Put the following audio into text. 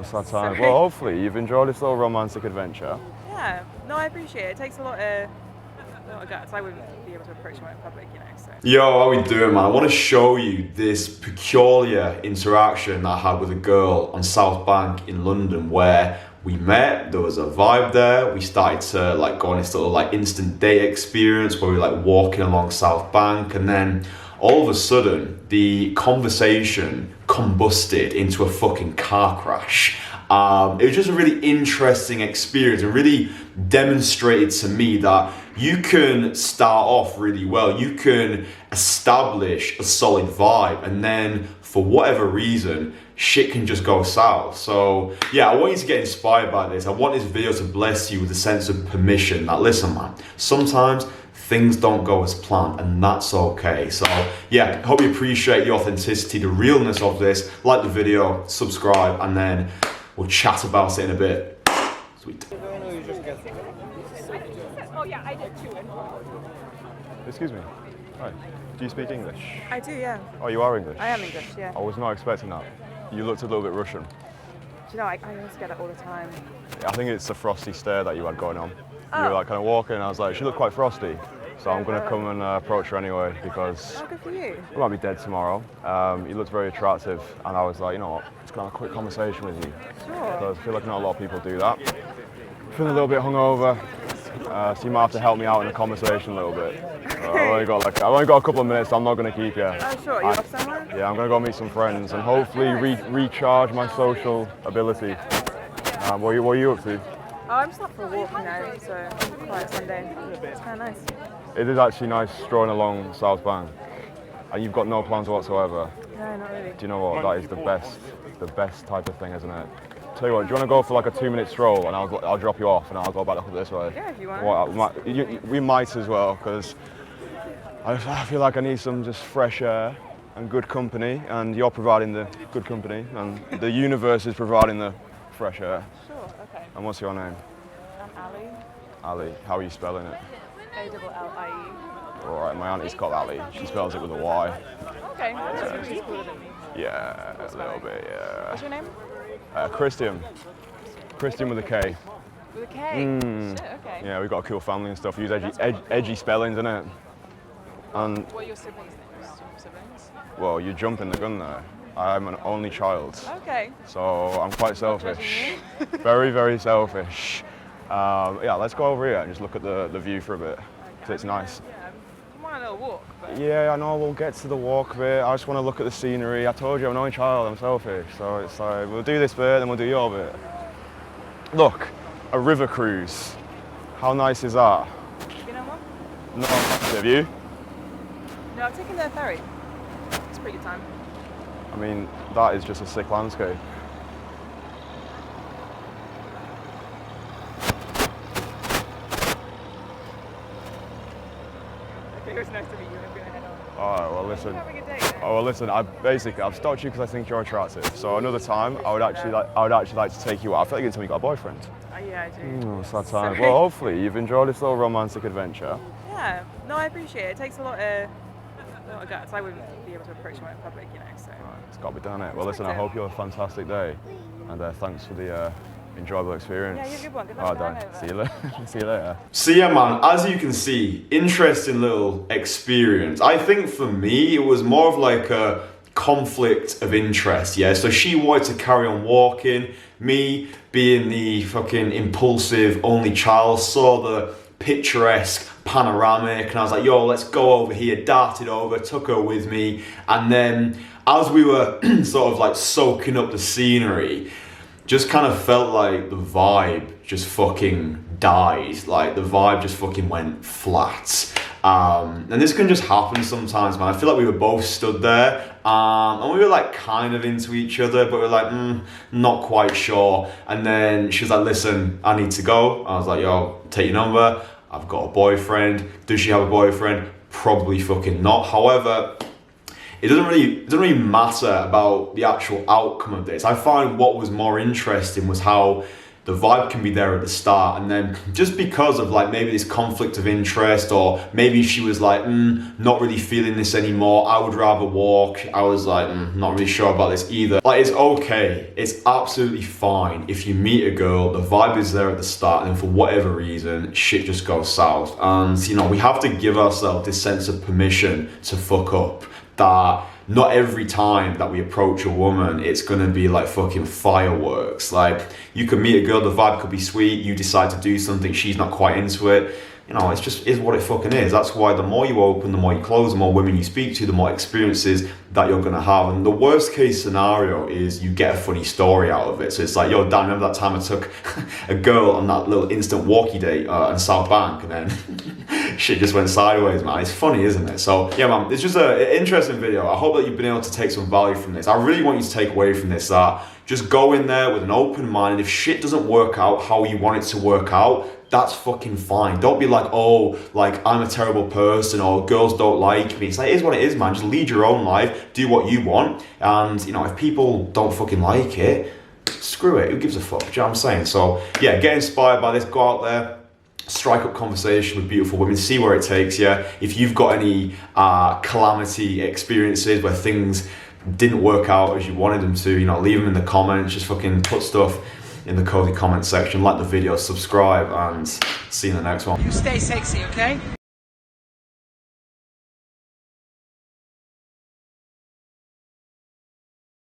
it's that time. Well, hopefully you've enjoyed this little romantic adventure. Yeah, no, I appreciate it. It takes a lot of guts. I wouldn't be able to approach someone in public, you know, so. Yo, how we doing, man? I want to show you this peculiar interaction I had with a girl on South Bank in London where we met, there was a vibe there, we started to like go on this little like instant date experience where we were like walking along South Bank, and then all of a sudden the conversation combusted into a fucking car crash. It was just a really interesting experience and really demonstrated to me that you can start off really well, you can establish a solid vibe, and then for whatever reason, shit can just go south. So yeah, I want you to get inspired by this. I want this video to bless you with a sense of permission that, listen man, sometimes things don't go as planned, and that's okay. So yeah, hope you appreciate the authenticity, the realness of this. Like the video, subscribe, and then we'll chat about it in a bit. Sweet. Oh yeah, I did too. Excuse me. Hi. Do you speak English? I do, yeah. Oh, you are English? I am English, yeah. I was not expecting that. You looked a little bit Russian. Do you know, I always get that all the time. I think it's the frosty stare that you had going on. Oh. You were like kind of walking, and I was like, she looked quite frosty. So I'm going to come and approach her anyway because Oh, good for you. we might be dead tomorrow. You looked very attractive, and I was like, you know what, let's go have a quick conversation with you. Sure. Because I feel like not a lot of people do that. Feeling a little bit hungover, so you might have to help me out in the conversation a little bit. I've only got a couple of minutes, so I'm not going to keep you. Oh, sure. You're off somewhere? Yeah, I'm going to go meet some friends and hopefully recharge my social ability. What are you up to? Oh, I'm just up for a walk, you know, so quiet Sunday. It's kind of nice. It is actually nice strolling along South Bank, and you've got no plans whatsoever. No, not really. Do you know what? That is the best type of thing, isn't it? Tell you what, do you want to go for like a 2-minute stroll, and I'll drop you off, and I'll go back up this way? Yeah, if you want. We might as well, because I feel like I need some just fresh air and good company, and you're providing the good company, and the universe is providing the fresh air. Sure, okay. And what's your name? I'm Ali. Ali. How are you spelling it? A-L-L-I-E. All right, my auntie's called Ali. She spells it with a Y. Okay, that's really cooler than me. Yeah, a little bit, yeah. What's your name? Kristian. Kristian with a K. With a K? Shit, okay. Yeah, we've got a cool family and stuff. We use edgy spellings, innit? And What are your siblings' names? Siblings? well, you're jumping the gun there. I'm an only child. Okay. So I'm quite selfish. Very, very selfish. Yeah, let's go over here and just look at the view for a bit. Because it's nice. Yeah, I'm on a little walk. But Yeah, I know, we'll get to the walk bit. I just want to look at the scenery. I told you, I'm an only child, I'm selfish. So it's like, we'll do this bit, then we'll do your bit. Look, a river cruise. How nice is that? you know what? No, have you? No, I've taken the ferry. It's a pretty good time. I mean, that is just a sick landscape. Okay, it was nice to meet you. I'm gonna head on. All right, well listen. Have a good day. Oh well, listen. I've stopped you because I think you're attractive. So another time, I would actually like to take you out. I feel like you're telling me you got a boyfriend. Yeah, I do. Oh, it's that time. Sorry. Well, hopefully you've enjoyed this little romantic adventure. Yeah, no, I appreciate it. It takes a lot of guts. I wouldn't be able to approach someone in public, you know, so. It's got to be done, it. Well, listen. I hope you have a fantastic day, and thanks for the enjoyable experience. Yeah, you have a good one. Good All luck right, with Dan. the See you later. See you later. So yeah, man, as you can see, interesting little experience. I think for me, it was more of like a conflict of interest, yeah? So she wanted to carry on walking. Me, being the fucking impulsive only child, saw the picturesque panoramic, and I was like, yo, let's go over here. Darted over, took her with me, and then as we were sort of like soaking up the scenery, just kind of felt like the vibe just fucking died. Like the vibe just fucking went flat. And this can just happen sometimes, man. I feel like we were both stood there and we were like kind of into each other, but we were like, not quite sure. And then she was like, listen, I need to go. I was like, yo, take your number. I've got a boyfriend. Does she have a boyfriend? Probably fucking not. However, it doesn't really matter about the actual outcome of this. I find what was more interesting was how the vibe can be there at the start, and then just because of like maybe this conflict of interest, or maybe she was like, not really feeling this anymore, I would rather walk, I was like, not really sure about this either. Like, it's okay, it's absolutely fine if you meet a girl, the vibe is there at the start, and for whatever reason, shit just goes south. And you know, we have to give ourselves this sense of permission to fuck up, that not every time that we approach a woman, it's gonna be like fucking fireworks. Like, you could meet a girl, the vibe could be sweet, you decide to do something, she's not quite into it. You know, it's just is what it fucking is. That's why the more you open, the more you close, the more women you speak to, the more experiences that you're gonna have. And the worst case scenario is you get a funny story out of it. So it's like, yo, Dan, remember that time I took a girl on that little instant walkie date in South Bank, and then shit just went sideways, man. It's funny, isn't it? So yeah, man, it's just an interesting video. I hope that you've been able to take some value from this. I really want you to take away from this that just go in there with an open mind, and if shit doesn't work out how you want it to work out, that's fucking fine. Don't be like, oh, like I'm a terrible person, or girls don't like me. It's like, it is what it is, man. Just lead your own life, do what you want, and you know, if people don't fucking like it, screw it, who gives a fuck? Do you know what I'm saying? So yeah, get inspired by this, go out there, strike up conversation with beautiful women, see where it takes you. If you've got any calamity experiences where things didn't work out as you wanted them to, you know, leave them in the comments. Just fucking put stuff in the cozy comment section, like the video, subscribe, and see you in the next one. You stay sexy, okay?